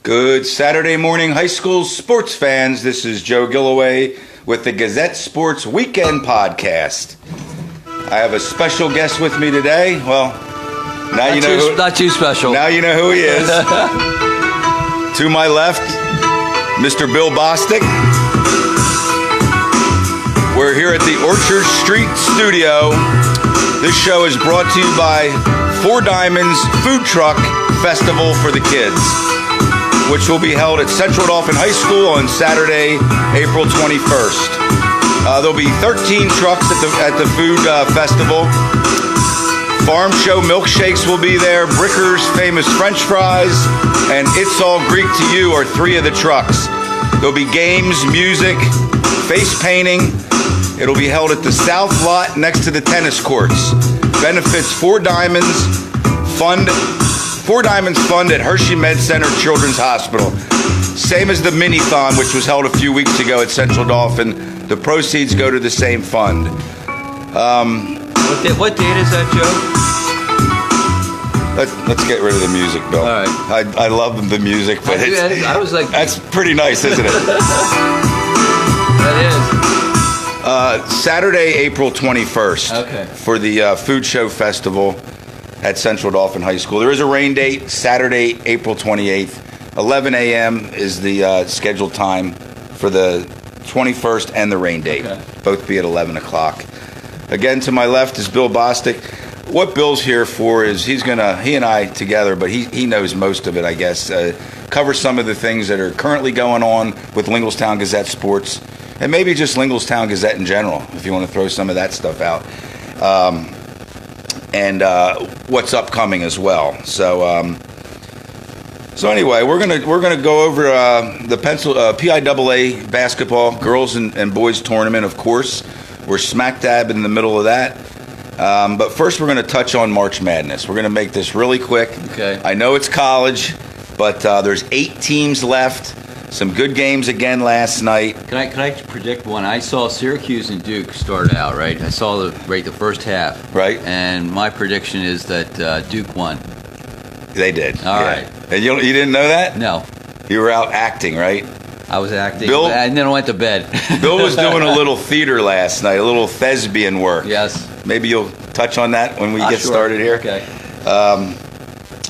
Good Saturday morning, high school sports fans. This is Joe Gilloway with the Gazette Sports Weekend Podcast. I have a special guest with me today. Well, now you know who, not too special. Now you know who he is. To my left, Mr. Bill Bostic. We're here at the Orchard Street Studio. This show is brought to you by Four Diamonds Food Truck Festival for the Kids, which will be held at Central Dauphin High School on Saturday, April 21st. There'll be 13 trucks at the food festival. Farm Show milkshakes will be there. Bricker's famous French fries and It's All Greek to You are three of the trucks. There'll be games, music, face painting. It'll be held at the South Lot next to the tennis courts. Benefits Four Diamonds Fund at Hershey Med Center Children's Hospital. Same as the Mini-Thon, which was held a few weeks ago at Central Dauphin. The proceeds go to the same fund. What date is that, Joe? Let's get rid of the music, Bill. All right. I love the music, but I was like, that's pretty nice, isn't it? That is. Saturday, April 21st. Okay. For the Food Show Festival at Central Dauphin High School. There is a rain date, Saturday, April 28th. 11 a.m. is the scheduled time for the 21st and the rain date. Okay. Both be at 11 o'clock. Again, to my left is Bill Bostic. What Bill's here for is he and I together, but he knows most of it, I guess, cover some of the things that are currently going on with Linglestown Gazette Sports, and maybe just Linglestown Gazette in general, if you want to throw some of that stuff out. And what's upcoming as well. So anyway, we're gonna go over the PIAA basketball girls and boys tournament. Of course, we're smack dab in the middle of that. But first, we're going to touch on March Madness. We're going to make this really quick. Okay. I know it's college, but there's 8 teams left. Some good games again last night. Can I predict one? I saw Syracuse and Duke start out, right? I saw the first half. Right. And my prediction is that Duke won. They did. All right. And you didn't know that? No. You were out acting, right? I was acting, Bill, and then I went to bed. Bill was doing a little theater last night, a little thespian work. Yes. Maybe you'll touch on that when we get sure. started here. Okay.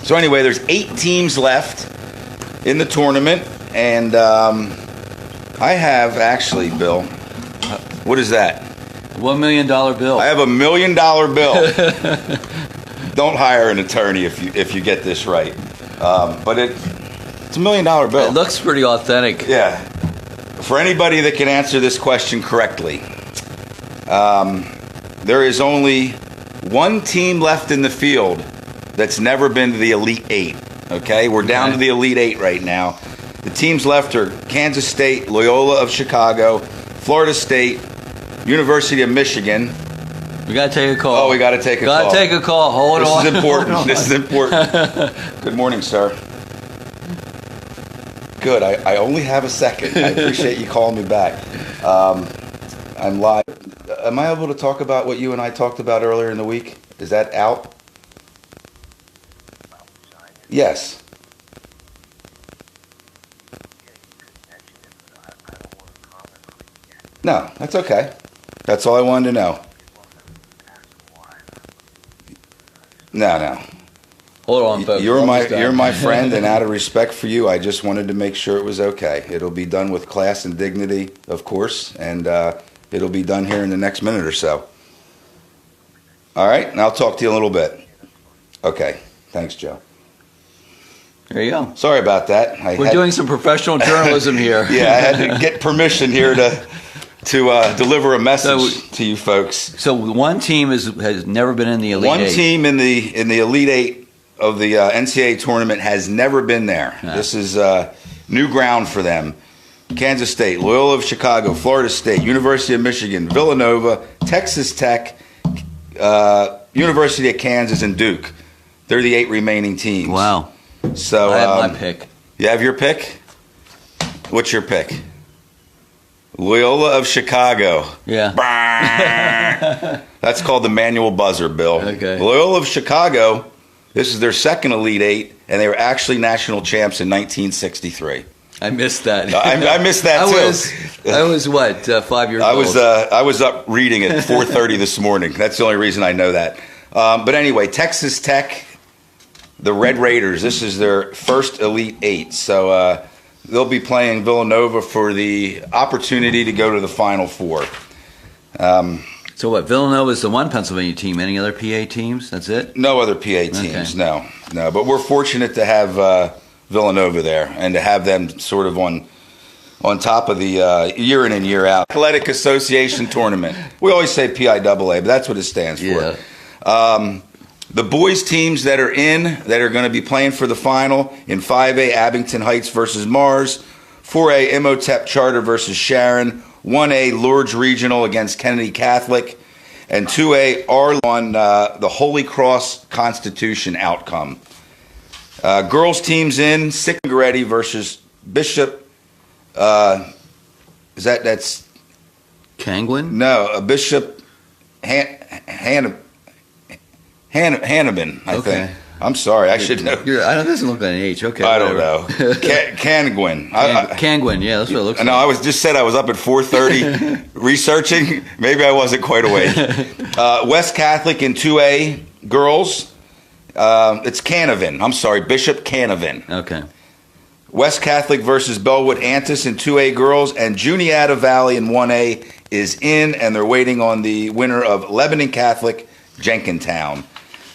So anyway, there's 8 teams left in the tournament, and I have actually, Bill, what is that? $1 million bill. I have $1 million bill. Don't hire an attorney if you get this right. But it's $1 million bill. It looks pretty authentic. Yeah. For anybody that can answer this question correctly, there is only one team left in the field that's never been to the Elite 8. Okay? We're down to the Elite 8 right now. The teams left are Kansas State, Loyola of Chicago, Florida State, University of Michigan. We got to take a call. Oh, we got to take a call. Got to take a call. Hold on. This is important. This is important. Good morning, sir. Good. I only have a second. I appreciate you calling me back. I'm live. Am I able to talk about what you and I talked about earlier in the week? Is that out? Yes. No, that's okay. That's all I wanted to know. No. Hold on, folks. You're my friend, and out of respect for you, I just wanted to make sure it was okay. It'll be done with class and dignity, of course, and it'll be done here in the next minute or so. All right, and I'll talk to you in a little bit. Okay, thanks, Joe. There you go. Sorry about that. We're doing some professional journalism here. Yeah, I had to get permission here to deliver a message to you folks. So one team has never been in the Elite 8. One team in the Elite 8 of the NCAA tournament has never been there. Yeah. This is new ground for them. Kansas State, Loyola of Chicago, Florida State, University of Michigan, Villanova, Texas Tech, University of Kansas, and Duke. They're the 8 remaining teams. Wow. So I have my pick. You have your pick? What's your pick? Loyola of Chicago. Yeah. That's called the manual buzzer, Bill. Okay. Loyola of Chicago This is their second Elite Eight, and they were actually national champs in 1963. I missed that. I missed that too. I was what, 5 years old? I was up reading at 4:30 this morning. That's the only reason I know that. But anyway, Texas Tech, the Red Raiders. This is their first Elite Eight, so they'll be playing Villanova for the opportunity to go to the Final Four. So what? Villanova is the one Pennsylvania team. Any other PA teams? That's it? No other PA teams. Okay. No. But we're fortunate to have Villanova there and to have them sort of on top of the year in and year out Athletic Association tournament. We always say PIAA, but that's what it stands for. Yeah. The boys teams that are going to be playing for the final in 5A, Abington Heights versus Mars, 4A, Imhotep Charter versus Sharon, 1A, Lourdes Regional against Kennedy Catholic, and 2A, on the Holy Cross Constitution outcome. Girls teams in, Sickaretti versus Bishop. That's Kangwin? No, Bishop Hannibin, I think. I'm sorry, I should know. It doesn't look like an H. Okay, I don't know. Kangwin. Kangwin, yeah, that's what it looks like. No, I was up at 4:30 researching. Maybe I wasn't quite awake. West Catholic in 2A girls. It's Canevin. I'm sorry, Bishop Canevin. Okay. West Catholic versus Bellwood Antis in 2A girls, and Juniata Valley in 1A is in, and they're waiting on the winner of Lebanon Catholic Jenkintown.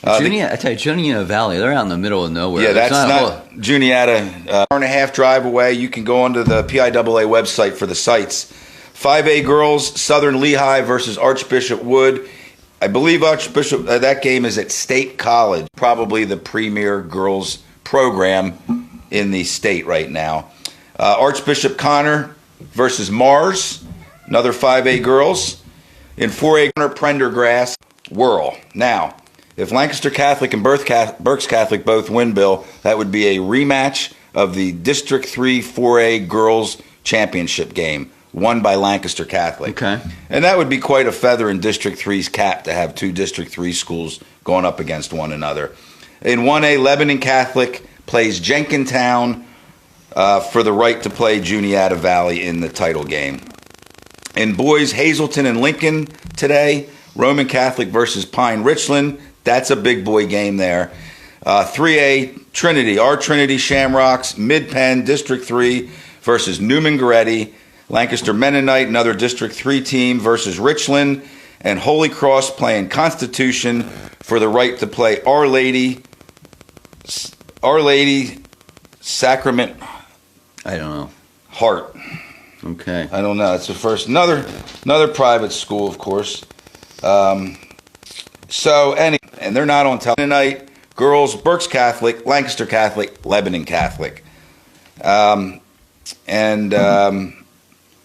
Juniata Valley, they're out in the middle of nowhere. Yeah, that's not Juniata. Hour and a half drive away. You can go onto the PIAA website for the sites. 5A girls, Southern Lehigh versus Archbishop Wood. I believe Archbishop, that game is at State College, probably the premier girls program in the state right now. Archbishop Connor versus Mars, another 5A girls. In 4A, Prendergrass, Whirl. Now, if Lancaster Catholic and Berks Catholic both win, Bill, that would be a rematch of the District 3 4A girls championship game, won by Lancaster Catholic. Okay. And that would be quite a feather in District 3's cap to have two District 3 schools going up against one another. In 1A, Lebanon Catholic plays Jenkintown for the right to play Juniata Valley in the title game. In boys, Hazleton and Lincoln today, Roman Catholic versus Pine Richland. That's a big boy game there. 3A, Trinity, our Trinity Shamrocks, Mid-Penn, District 3 versus Newman Goretti. Lancaster Mennonite, another District 3 team versus Richland. And Holy Cross playing Constitution for the right to play Our Lady Sacrament. I don't know. Heart. Okay. I don't know. It's the first. Another private school, of course. And they're not on tonight. Girls, Berks Catholic, Lancaster Catholic, Lebanon Catholic.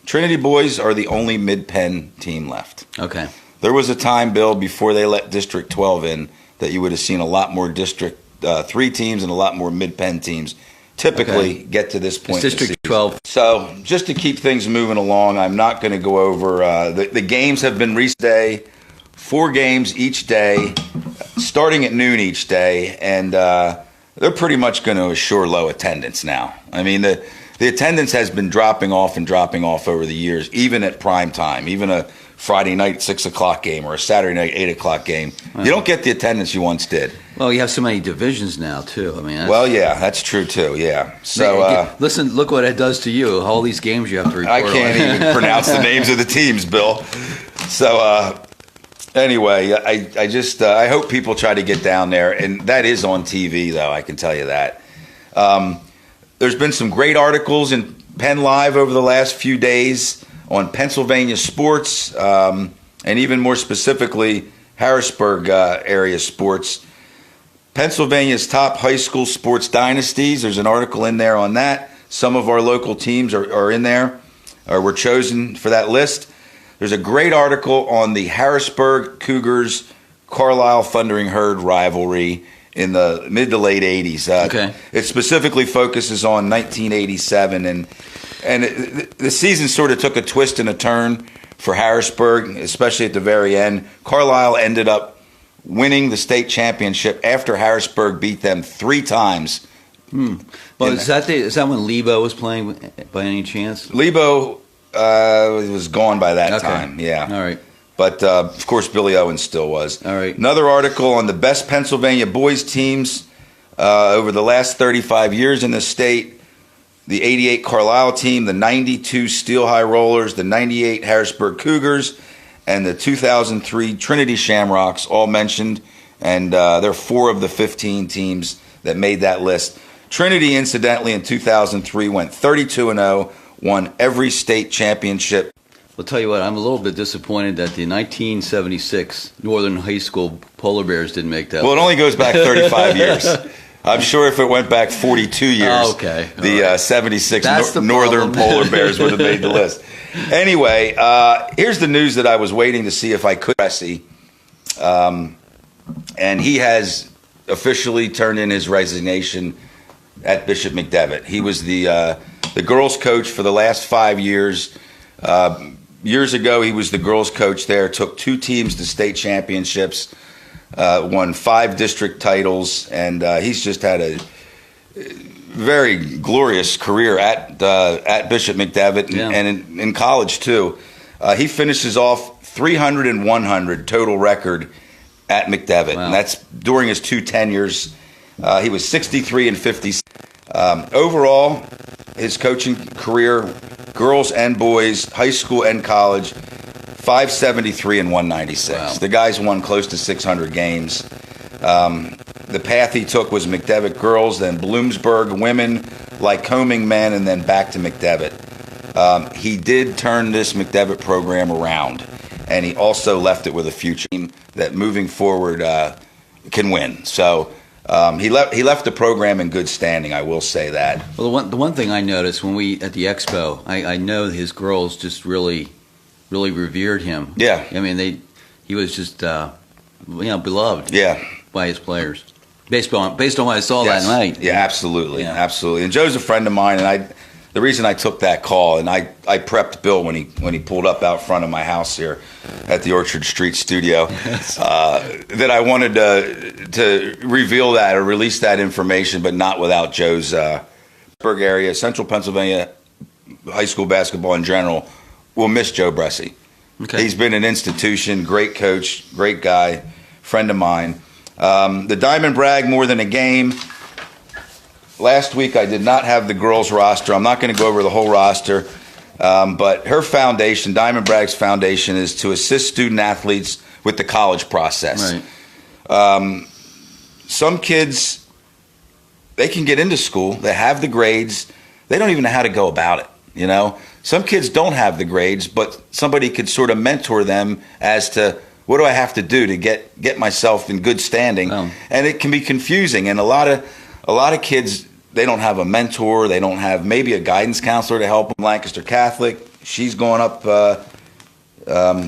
Trinity boys are the only Mid-Penn team left. Okay. There was a time, Bill, before they let District 12 in, that you would have seen a lot more District 3 teams and a lot more Mid-Penn teams typically get to this point. It's District 12. So just to keep things moving along, I'm not going to go over the games have been day, 4 games each day, starting at noon each day, and they're pretty much going to assure low attendance now. I mean, the attendance has been dropping off over the years, even at prime time, even a Friday night 6 o'clock game or a Saturday night 8 o'clock game. You don't get the attendance you once did. Well, you have so many divisions now too. I mean, that's true too. Yeah. So listen, look what it does to you. All these games you have to report. I can't even pronounce the names of the teams, Bill. So anyway, I hope people try to get down there, and that is on TV though. I can tell you that. There's been some great articles in Penn Live over the last few days on Pennsylvania sports, and even more specifically, Harrisburg area sports. Pennsylvania's top high school sports dynasties. There's an article in there on that. Some of our local teams are in there, or were chosen for that list. There's a great article on the Harrisburg Cougars Carlisle Thundering Herd rivalry in the mid to late 80s. It specifically focuses on 1987, and the season sort of took a twist and a turn for Harrisburg, especially at the very end. Carlisle ended up winning the state championship after Harrisburg beat them 3 times. Well, is that when Lebo was playing by any chance? Lebo was gone by that time, yeah. All right. But, of course, Billy Owens still was. All right. Another article on the best Pennsylvania boys teams over the last 35 years in the state. The 88 Carlisle team, the 92 Steel High Rollers, the 98 Harrisburg Cougars, and the 2003 Trinity Shamrocks, all mentioned. And they're 4 of the 15 teams that made that list. Trinity, incidentally, in 2003 went 32-0, won every state championship. I'll tell you what, I'm a little bit disappointed that the 1976 Northern High School Polar Bears didn't make that. Well, it only goes back 35 years. I'm sure if it went back 42 years, the 76 Northern Polar Bears would have made the list. Anyway, here's the news that I was waiting to see if I could see. And he has officially turned in his resignation at Bishop McDevitt. He was the girls' coach for the last 5 years. Years ago, he was the girls' coach there, took 2 teams to state championships, won 5 district titles, and he's just had a very glorious career at Bishop McDevitt and in college, too. He finishes off 300 and 100 total record at McDevitt, and that's during his 2 tenures. He was 63 and 50. Overall, his coaching career, girls and boys, high school and college, 573 and 196. Wow. The guy's won close to 600 games. The path he took was McDevitt girls, then Bloomsburg women, Lycoming men, and then back to McDevitt. He did turn this McDevitt program around, and he also left it with a future team that moving forward can win. So he left the program in good standing, I will say that. Well, the one thing I noticed when we at the expo, I know his girls just really revered him. Yeah. I mean, he was just beloved. Yeah. By his players, based on what I saw that night. Yeah, absolutely, absolutely. And Joe's a friend of mine, and the reason I took that call, and I prepped Bill when he pulled up out front of my house here at the Orchard Street studio, that I wanted to reveal that or release that information, but not without Joe's Pittsburgh area, Central Pennsylvania high school basketball in general will miss Joe Bresci. Okay. He's been an institution, great coach, great guy, friend of mine. The Diamond Brag more than a game. Last week I did not have the girls roster. I'm not going to go over the whole roster, but her foundation, Diamond Bragg's foundation, is to assist student athletes with the college process. Right. Some kids, they can get into school, they have the grades, they don't even know how to go about it, you know? Some kids don't have the grades, but somebody could sort of mentor them as to what do I have to do to get myself in good standing? And it can be confusing. And a lot of kids, they don't have a mentor. They don't have maybe a guidance counselor to help them. Lancaster Catholic, she's going up.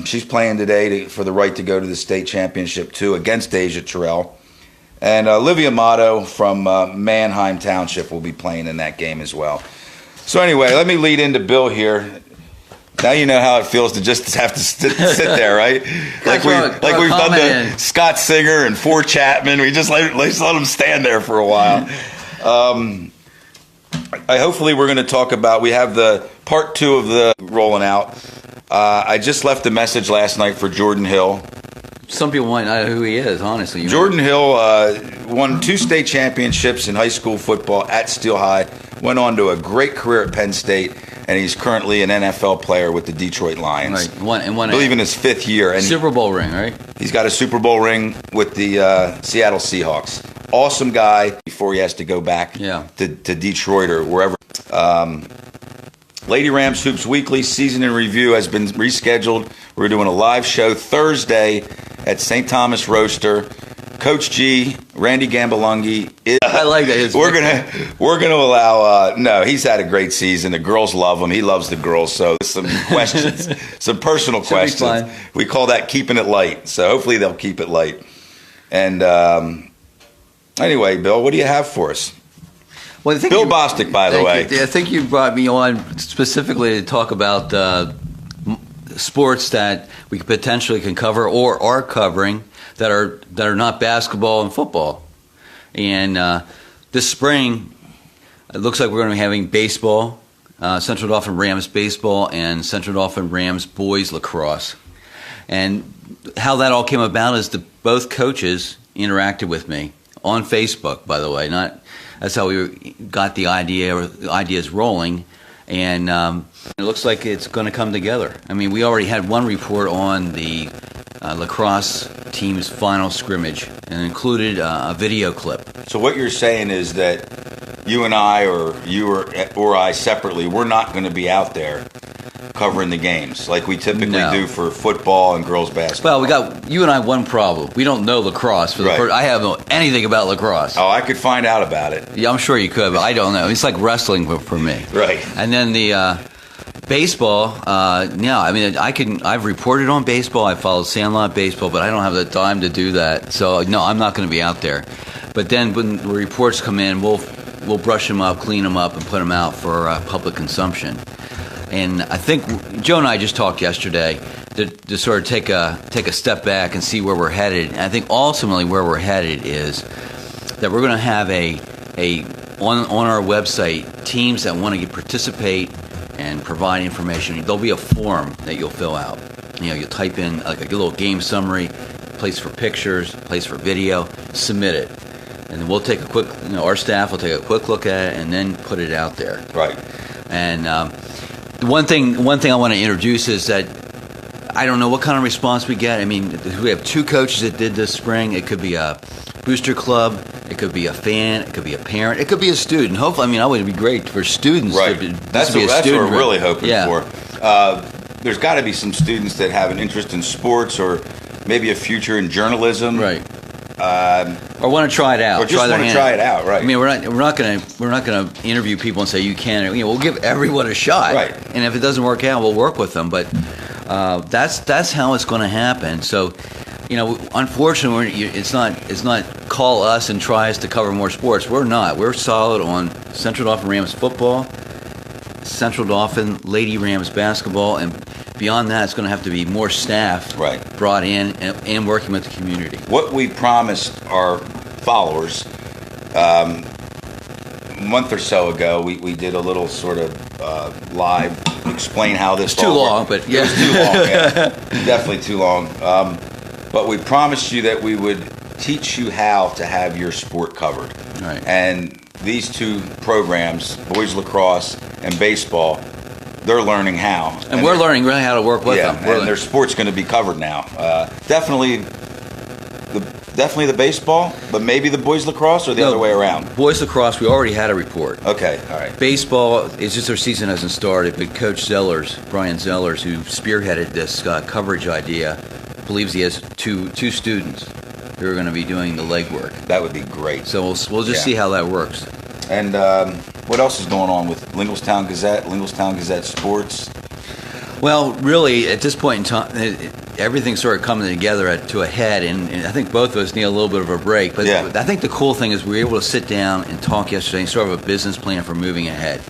She's playing today for the right to go to the state championship too against Deja Terrell. And Olivia Motto from Manheim Township will be playing in that game as well. So anyway, let me lead into Bill here. Now you know how it feels to just have to sit there, right? Like we've done the Scott Singer and Fort Chapman. We just let them stand there for a while. Hopefully we're going to talk about, we have the part 2 of the rolling out. I just left a message last night for Jordan Hill. Some people might not know who he is, honestly. Jordan Hill won 2 state championships in high school football at Steel High, went on to a great career at Penn State, and he's currently an NFL player with the Detroit Lions. Right. I believe in his 5th year. And Super Bowl ring, right? He's got a Super Bowl ring with the Seattle Seahawks. Awesome guy before he has to go back to Detroit or wherever. Lady Rams Hoops Weekly Season in Review has been rescheduled. We're doing a live show Thursday at St. Thomas Roaster. Coach G, Randy Gambalungi. I like that. We're gonna allow. No, he's had a great season. The girls love him. He loves the girls. So some questions, some personal questions. We call that keeping it light. So hopefully they'll keep it light. And anyway, Bill, what do you have for us? Well, Bill Bostic, by the way. I think you brought me on specifically to talk about sports that we potentially can cover or are covering that are not basketball and football. And this spring, it looks like we're going to be having baseball, Central Dauphin Rams baseball, and Central Dauphin Rams boys lacrosse. And how that all came about is that both coaches interacted with me on Facebook, by the way. That's how we got the ideas rolling. And it looks like it's going to come together. I mean, we already had one report on the lacrosse team's final scrimmage, and included a video clip. So what you're saying is that you and I, or you or I separately, we're not going to be out there covering the games like we typically do for football and girls basketball. Well, you and I one problem. We don't know lacrosse. I haven't know anything about lacrosse. Oh, I could find out about it. Yeah, I'm sure you could, but I don't know. It's like wrestling for me. Right. And then the baseball, I've reported on baseball. I followed Sandlot baseball, but I don't have the time to do that. So, no, I'm not going to be out there. But then when the reports come in, we'll brush them up, clean them up, and put them out for public consumption. And I think Joe and I just talked yesterday to sort of take a step back and see where we're headed. And I think ultimately where we're headed is that we're going to have on our website teams that want to participate and provide information. There'll be a form that you'll fill out. You'll type in like a little game summary, place for pictures, place for video, submit it, and then we'll take a quick. Our staff will take a quick look at it and then put it out there. Right. And the one thing I want to introduce is that I don't know what kind of response we get. I mean, we have 2 coaches that did this spring. It could be a booster club. It could be a fan. It could be a parent. It could be a student. Hopefully, it would be great for students. Right. That's what we're really hoping for. There's got to be some students that have an interest in sports or maybe a future in journalism. Right. Or want to try it out. Or just want to try it out, right? I mean, we're not going to interview people and say you can't. We'll give everyone a shot, right? And if it doesn't work out, we'll work with them. But that's how it's going to happen. So, unfortunately, it's not call us and try us to cover more sports. We're not. We're solid on Central Dauphin Rams football, Central Dauphin Lady Rams basketball, and beyond that, it's going to have to be more staff brought in and working with the community. What we promised our followers a month or so ago, we did a little sort of live explain how this too long, but yeah. It was too long, yeah. Definitely too long. But we promised you that we would teach you how to have your sport covered. Right. And these 2 programs, boys lacrosse and baseball, they're learning how. And we're learning really how to work with them. And their sport's going to be covered now. Definitely the baseball, but maybe the boys lacrosse or the other way around? Boys lacrosse, we already had a report. Okay, all right. Baseball, it's just their season hasn't started, but Coach Brian Zellers, who spearheaded this coverage idea, believes he has two students who are going to be doing the legwork. That would be great. So we'll just see how that works. And what else is going on with Linglestown Gazette Sports? Well, really, at this point in time, everything's sort of coming together to a head, and I think both of us need a little bit of a break. But I think the cool thing is we were able to sit down and talk yesterday and sort of a business plan for moving ahead.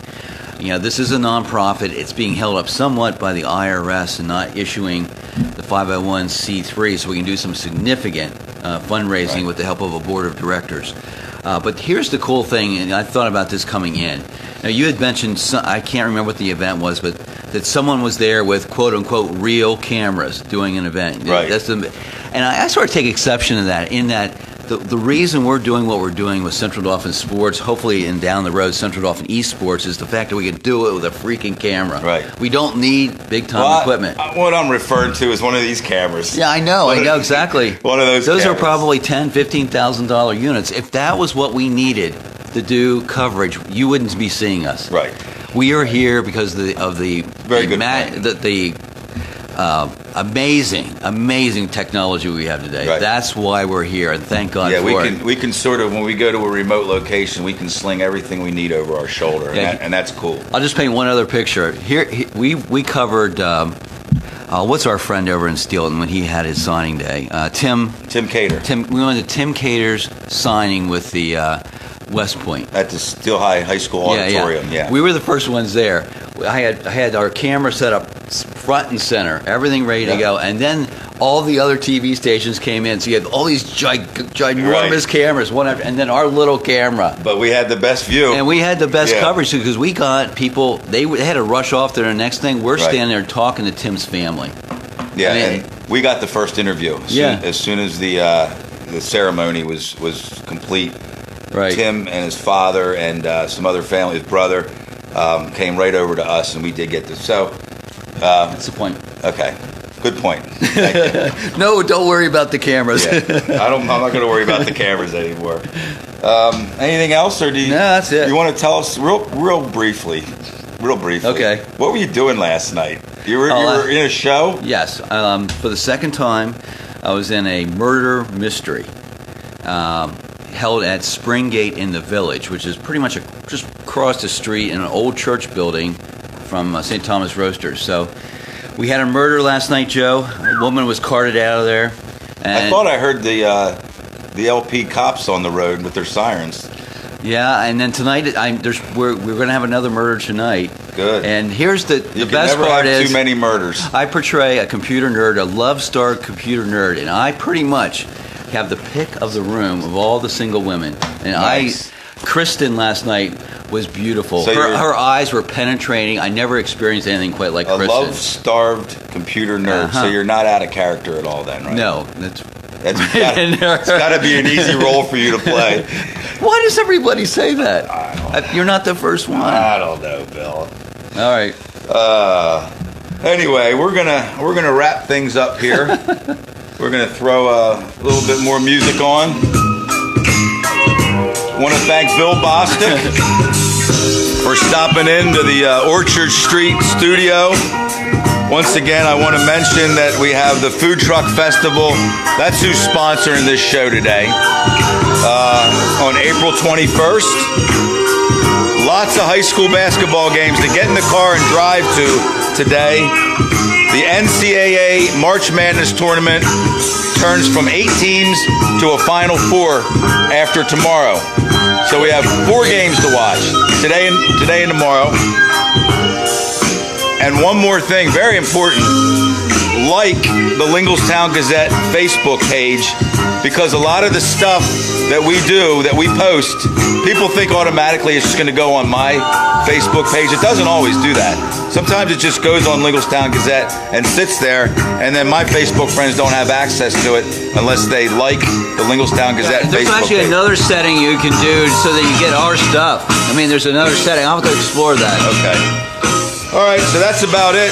This is a nonprofit. It's being held up somewhat by the IRS and not issuing the 501c3, so we can do some significant fundraising with the help of a board of directors. But here's the cool thing, and I thought about this coming in. Now, you had mentioned, I can't remember what the event was, but that someone was there with quote-unquote real cameras doing an event. Right. And I sort of take exception to that, in that the reason we're doing what we're doing with Central Dauphin Sports, hopefully and down the road Central Dauphin eSports, is the fact that we can do it with a freaking camera. Right. We don't need big-time equipment. What I'm referring to is one of these cameras. Yeah, I know exactly. One of those Those cameras. are probably $10,000, $15,000 units. If that was what we needed to do coverage, you wouldn't be seeing us. Right. We are here because of the amazing technology we have today. Right. That's why we're here, and thank God for it. We can sort of, when we go to a remote location, we can sling everything we need over our shoulder, and that's cool. I'll just paint one other picture. Here we covered. What's our friend over in Steelton when he had his signing day? Tim Cater. We went to Tim Cater's signing with the West Point. At the Steel High School auditorium, yeah. We were the first ones there. I had our camera set up front and center, everything ready to go, and then all the other TV stations came in. So you had all these ginormous cameras, one after, and then our little camera. But we had the best view. And we had the best coverage because we got people, they had to rush off to their next thing. We're standing there talking to Tim's family. Yeah, and we got the first interview. As soon as the ceremony was complete, Tim and his father and some other family, his brother, came right over to us, and we did get this. So that's the point. Okay, good point. Thank you. No, don't worry about the cameras. I'm not going to worry about the cameras anymore. Anything else, or do you? No, that's it. You want to tell us real briefly? Okay. What were you doing last night? You were in a show? Yes. For the second time, I was in a murder mystery held at Springgate in the Village, which is pretty much just across the street in an old church building from St. Thomas Roasters. So we had a murder last night, Joe. A woman was carted out of there. And I thought I heard the LP cops on the road with their sirens. Yeah, and then tonight we're going to have another murder tonight. Good. And here's the best part is... You can never have too many murders. I portray a computer nerd, a love-starved computer nerd, and I pretty much have the pick of the room of all the single women. And nice. Kristen last night was beautiful. So her eyes were penetrating. I never experienced anything quite like Kristen. A love-starved computer nerd, so you're not out of character at all then, right? No. It's got to be an easy role for you to play. Why does everybody say that? You're not the first one. I don't know, Bill. All right. Anyway, we're gonna wrap things up here. We're gonna throw a little bit more music on. Want to thank Bill Bostic for stopping into the Orchard Street studio. Once again, I want to mention that we have the Food Truck Festival. That's who's sponsoring this show today. On April 21st. Lots of high school basketball games to get in the car and drive to today. The NCAA March Madness tournament turns from 8 teams to a Final Four after tomorrow. So we have 4 games to watch, today and tomorrow. And one more thing, very important, like the Linglestown Gazette Facebook page, because a lot of the stuff that we do, that we post, people think automatically it's just going to go on my Facebook page. It doesn't always do that. Sometimes it just goes on Linglestown Gazette and sits there, and then my Facebook friends don't have access to it unless they like the Linglestown Gazette Facebook page. There's actually another setting you can do so that you get our stuff. I mean, there's another setting. I'll have to explore that. Okay. All right, so that's about it.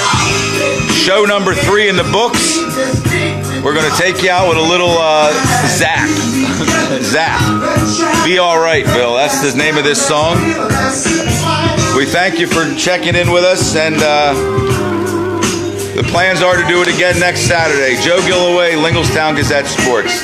Show number 3 in the books. We're going to take you out with a little zap. Zap. Be all right, Bill. That's the name of this song. We thank you for checking in with us, and the plans are to do it again next Saturday. Joe Gilloway, Linglestown Gazette Sports.